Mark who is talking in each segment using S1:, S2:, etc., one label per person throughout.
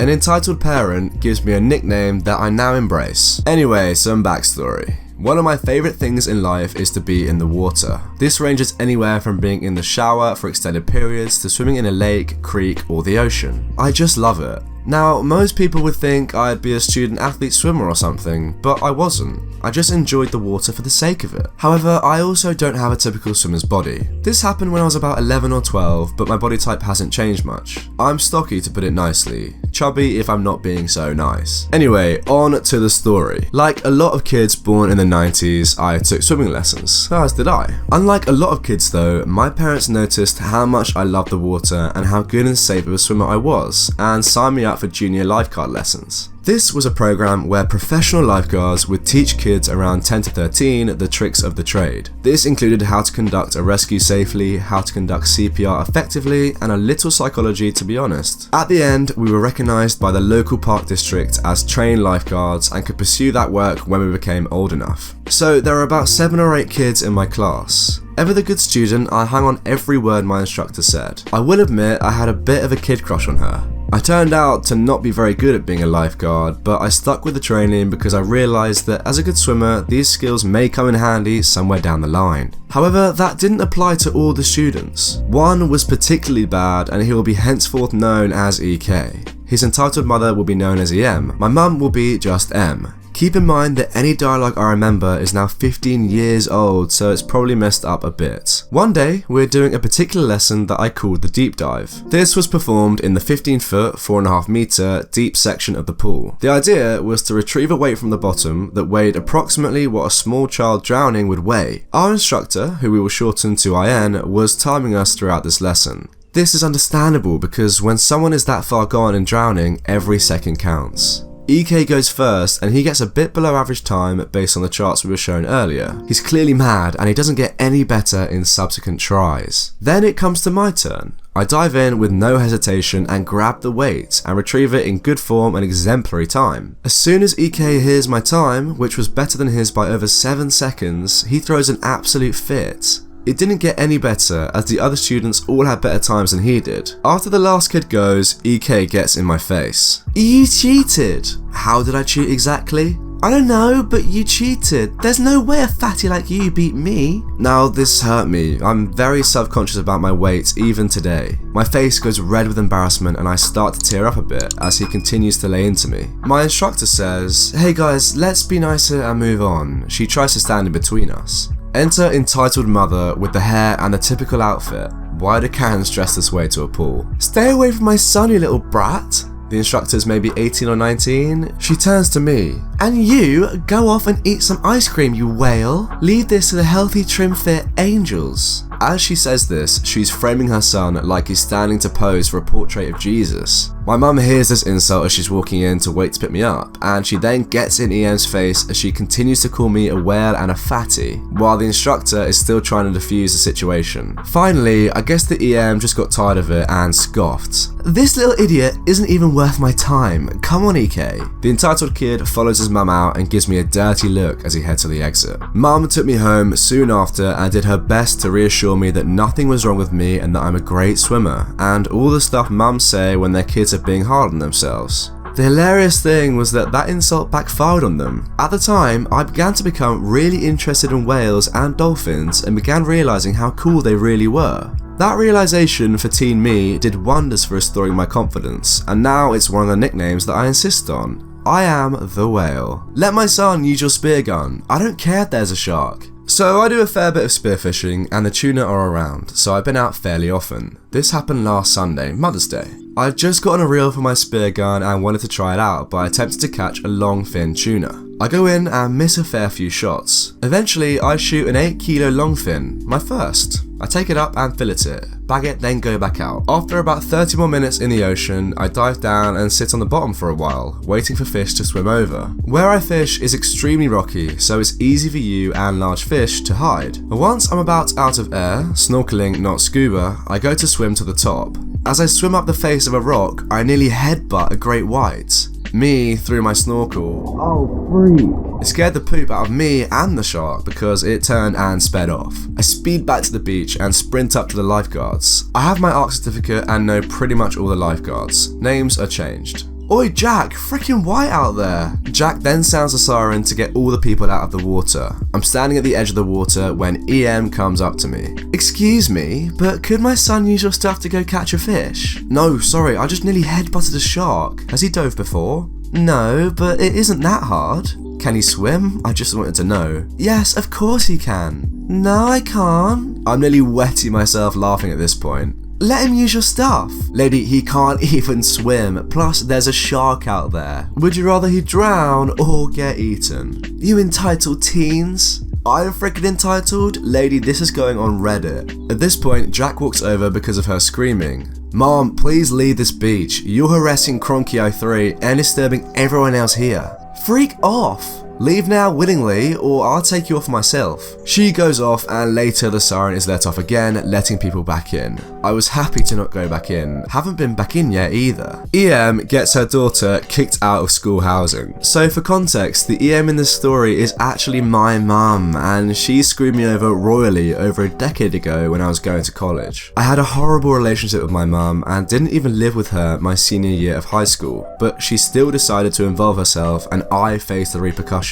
S1: An entitled parent gives me a nickname that I now embrace. Anyway, some backstory. One of my favourite things in life is to be in the water. This ranges anywhere from being in the shower for extended periods to swimming in a lake, creek, or the ocean. I just love it. Now, most people would think I'd be a student athlete swimmer or something, but I wasn't. I just enjoyed the water for the sake of it. However, I also don't have a typical swimmer's body. This happened when I was about 11 or 12, but my body type hasn't changed much. I'm stocky, to put it nicely. Chubby if I'm not being so nice. Anyway, on to the story. Like a lot of kids born in the 90s, I took swimming lessons, as did I. Unlike a lot of kids though, my parents noticed how much I loved the water and how good and safe of a swimmer I was, and signed me up for junior lifeguard lessons. This was a program where professional lifeguards would teach kids around 10 to 13 the tricks of the trade. This included how to conduct a rescue safely, how to conduct CPR effectively, and a little psychology, to be honest. At the end, we were recognised by the local park district as trained lifeguards and could pursue that work when we became old enough. So there were about 7 or 8 kids in my class. Ever the good student, I hung on every word my instructor said. I will admit I had a bit of a kid crush on her. I turned out to not be very good at being a lifeguard, but I stuck with the training because I realised that as a good swimmer, these skills may come in handy somewhere down the line. However, that didn't apply to all the students. One was particularly bad and he will be henceforth known as EK. His entitled mother will be known as EM. My mum will be just M. Keep in mind that any dialogue I remember is now 15 years old, so it's probably messed up a bit. One day, we're doing a particular lesson that I called the deep dive. This was performed in the 15-foot, 4.5 meter deep section of the pool. The idea was to retrieve a weight from the bottom that weighed approximately what a small child drowning would weigh. Our instructor, who we will shorten to IN, was timing us throughout this lesson. This is understandable because when someone is that far gone in drowning, every second counts. EK goes first and he gets a bit below average time based on the charts we were shown earlier. He's clearly mad and he doesn't get any better in subsequent tries. Then it comes to my turn. I dive in with no hesitation and grab the weight and retrieve it in good form and exemplary time. As soon as EK hears my time, which was better than his by over 7 seconds, he throws an absolute fit. It didn't get any better as the other students all had better times than he did. After the last kid goes, EK gets in my face. You cheated! How did I cheat exactly? I don't know, but you cheated. There's no way a fatty like you beat me. Now this hurt me. I'm very self-conscious about my weight even today. My face goes red with embarrassment and I start to tear up a bit as he continues to lay into me. My instructor says, "Hey guys, let's be nicer and move on." She tries to stand in between us. Enter entitled mother with the hair and the typical outfit. Why do Karens dress this way to a pool? Stay away from my son, you little brat. The instructor's maybe 18 or 19. She turns to me. And you, go off and eat some ice cream, you whale. Leave this to the healthy, trim, fit angels. As she says this, she's framing her son like he's standing to pose for a portrait of Jesus. My mum hears this insult as she's walking in to wait to pick me up, and she then gets in EM's face as she continues to call me a whale and a fatty, while the instructor is still trying to defuse the situation. Finally, I guess the EM just got tired of it and scoffed. This little idiot isn't even worth my time. Come on, EK. The entitled kid follows his mum out and gives me a dirty look as he heads to the exit. Mum took me home soon after and did her best to reassure me that nothing was wrong with me and that I'm a great swimmer, and all the stuff mums say when their kids are being hard on themselves. The hilarious thing was that insult backfired on them. At the time, I began to become really interested in whales and dolphins and began realising how cool they really were. That realisation for teen me did wonders for restoring my confidence, and now it's one of the nicknames that I insist on. I am the whale. Let my son use your spear gun. I don't care if there's a shark. So I do a fair bit of spearfishing and the tuna are around, so I've been out fairly often. This happened last Sunday, Mother's Day. I'd just gotten a reel for my spear gun and wanted to try it out, but I attempted to catch a long fin tuna. I go in and miss a fair few shots. Eventually I shoot an 8 kilo longfin, my first. I take it up and fillet it, bag it, then go back out. After about 30 more minutes in the ocean, I dive down and sit on the bottom for a while, waiting for fish to swim over. Where I fish is extremely rocky, so it's easy for you and large fish to hide. Once I'm about out of air, snorkeling not scuba, I go to swim to the top. As I swim up the face of a rock, I nearly headbutt a great white. Me through my snorkel. Oh, freak. It scared the poop out of me and the shark because it turned and sped off. I speed back to the beach and sprint up to the lifeguards. I have my ARC certificate and know pretty much all the lifeguards. Names are changed. Oi Jack, freaking white out there. Jack then sounds a siren to get all the people out of the water. I'm standing at the edge of the water when EM comes up to me. Excuse me, but could my son use your stuff to go catch a fish? No, sorry, I just nearly headbutted a shark. Has he dove before? No, but it isn't that hard. Can he swim? I just wanted to know. Yes, of course he can. No, I can't. I'm nearly wetting myself laughing at this point. Let him use your stuff. Lady, he can't even swim. Plus, there's a shark out there. Would you rather he drown or get eaten? You entitled teens. I'm freaking entitled? Lady, this is going on Reddit. At this point, Jack walks over because of her screaming. Mom, please leave this beach. You're harassing Cronky03 and disturbing everyone else here. Freak off. Leave now willingly or I'll take you off myself. She goes off and later the siren is let off again, letting people back in. I was happy to not go back in. Haven't been back in yet either. EM gets her daughter kicked out of school housing. So for context, the EM in this story is actually my mum and she screwed me over royally over a decade ago when I was going to college. I had a horrible relationship with my mum and didn't even live with her my senior year of high school, but she still decided to involve herself and I faced the repercussions.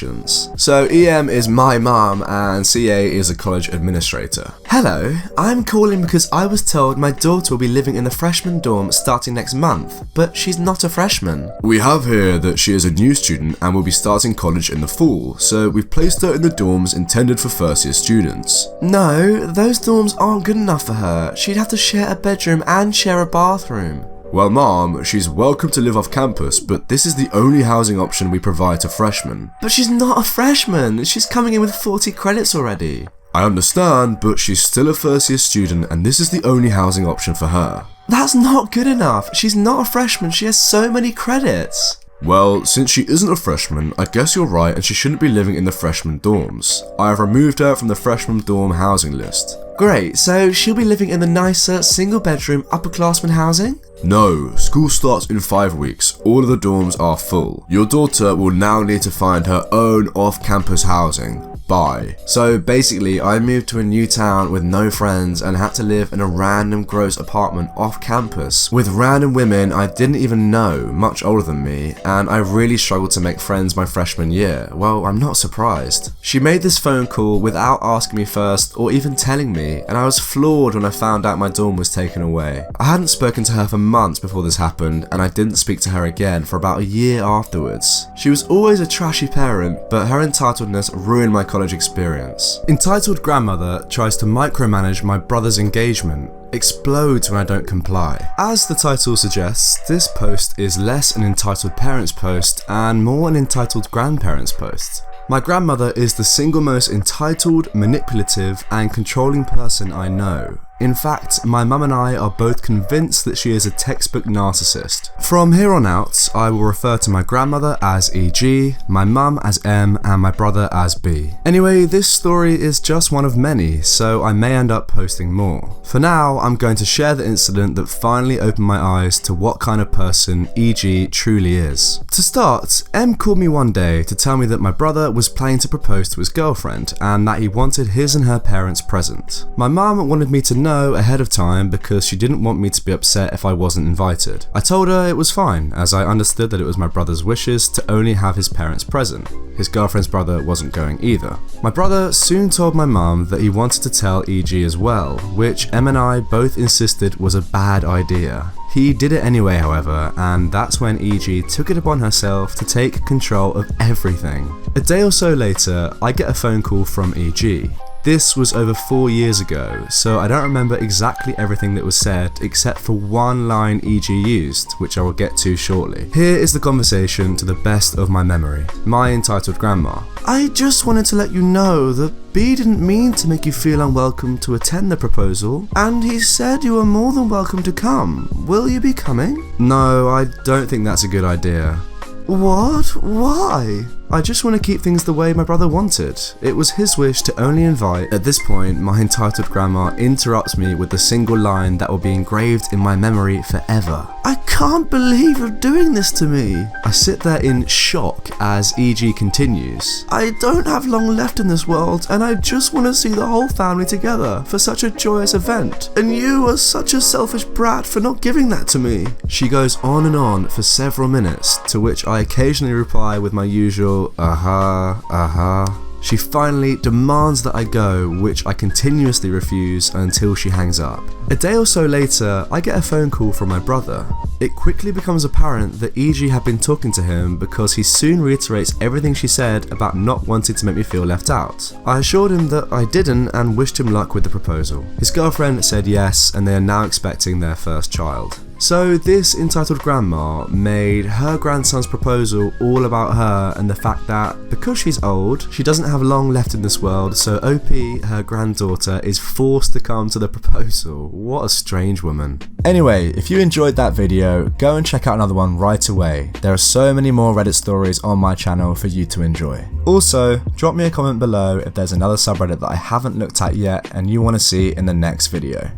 S1: So EM is my mum and CA is a college administrator. Hello, I'm calling because I was told my daughter will be living in the freshman dorm starting next month, but she's not a freshman. We have here that she is a new student and will be starting college in the fall, so we've placed her in the dorms intended for first year students. No, those dorms aren't good enough for her. She'd have to share a bedroom and share a bathroom. Well, Mom, she's welcome to live off campus, but this is the only housing option we provide to freshmen. But she's not a freshman. She's coming in with 40 credits already. I understand, but she's still a first year student and this is the only housing option for her. That's not good enough. She's not a freshman. She has so many credits. Well, since she isn't a freshman, I guess you're right and she shouldn't be living in the freshman dorms. I have removed her from the freshman dorm housing list. Great, so she'll be living in the nicer, single bedroom, upperclassman housing? No, school starts in 5 weeks. All of the dorms are full. Your daughter will now need to find her own off-campus housing. Bye. So basically, I moved to a new town with no friends and had to live in a random gross apartment off campus with random women I didn't even know, much older than me, and I really struggled to make friends my freshman year. Well, I'm not surprised. She made this phone call without asking me first or even telling me, and I was floored when I found out my dorm was taken away. I hadn't spoken to her for months before this happened, and I didn't speak to her again for about a year afterwards. She was always a trashy parent, but her entitledness ruined my college experience. Entitled grandmother tries to micromanage my brother's engagement. Explodes when I don't comply. As the title suggests, this post is less an entitled parents post and more an entitled grandparents post. My grandmother is the single most entitled, manipulative, and controlling person I know. In fact, my mum and I are both convinced that she is a textbook narcissist. From here on out, I will refer to my grandmother as EG, my mum as M, and my brother as B. Anyway, this story is just one of many, so I may end up posting more. For now, I'm going to share the incident that finally opened my eyes to what kind of person EG truly is. To start, M called me one day to tell me that my brother was planning to propose to his girlfriend and that he wanted his and her parents present. My mum wanted me to know ahead of time because she didn't want me to be upset if I wasn't invited. I told her it was fine, as I understood that it was my brother's wishes to only have his parents present. His girlfriend's brother wasn't going either. My brother soon told my mum that he wanted to tell EG as well, which M and I both insisted was a bad idea. He did it anyway, however, and that's when EG took it upon herself to take control of everything. A day or so later, I get a phone call from EG. This was over 4 years ago, so I don't remember exactly everything that was said except for one line EG used, which I will get to shortly. Here is the conversation to the best of my memory. My entitled grandma. I just wanted to let you know that B didn't mean to make you feel unwelcome to attend the proposal, and he said you are more than welcome to come. Will you be coming? No, I don't think that's a good idea. What? Why? I just want to keep things the way my brother wanted. It was his wish to only invite. At this point, my entitled grandma interrupts me with a single line that will be engraved in my memory forever. I can't believe you're doing this to me. I sit there in shock as EG continues. I don't have long left in this world, and I just want to see the whole family together for such a joyous event. And you are such a selfish brat for not giving that to me. She goes on and on for several minutes, to which I occasionally reply with my usual She finally demands that I go, which I continuously refuse until she hangs up. A day or so later, I get a phone call from my brother. It quickly becomes apparent that EG had been talking to him because he soon reiterates everything she said about not wanting to make me feel left out. I assured him that I didn't and wished him luck with the proposal. His girlfriend said yes, and they are now expecting their first child. So this entitled grandma made her grandson's proposal all about her and the fact that because she's old, she doesn't have long left in this world, so OP, her granddaughter, is forced to come to the proposal. What a strange woman. Anyway, if you enjoyed that video, go and check out another one right away. There are so many more Reddit stories on my channel for you to enjoy. Also, drop me a comment below if there's another subreddit that I haven't looked at yet and you want to see in the next video.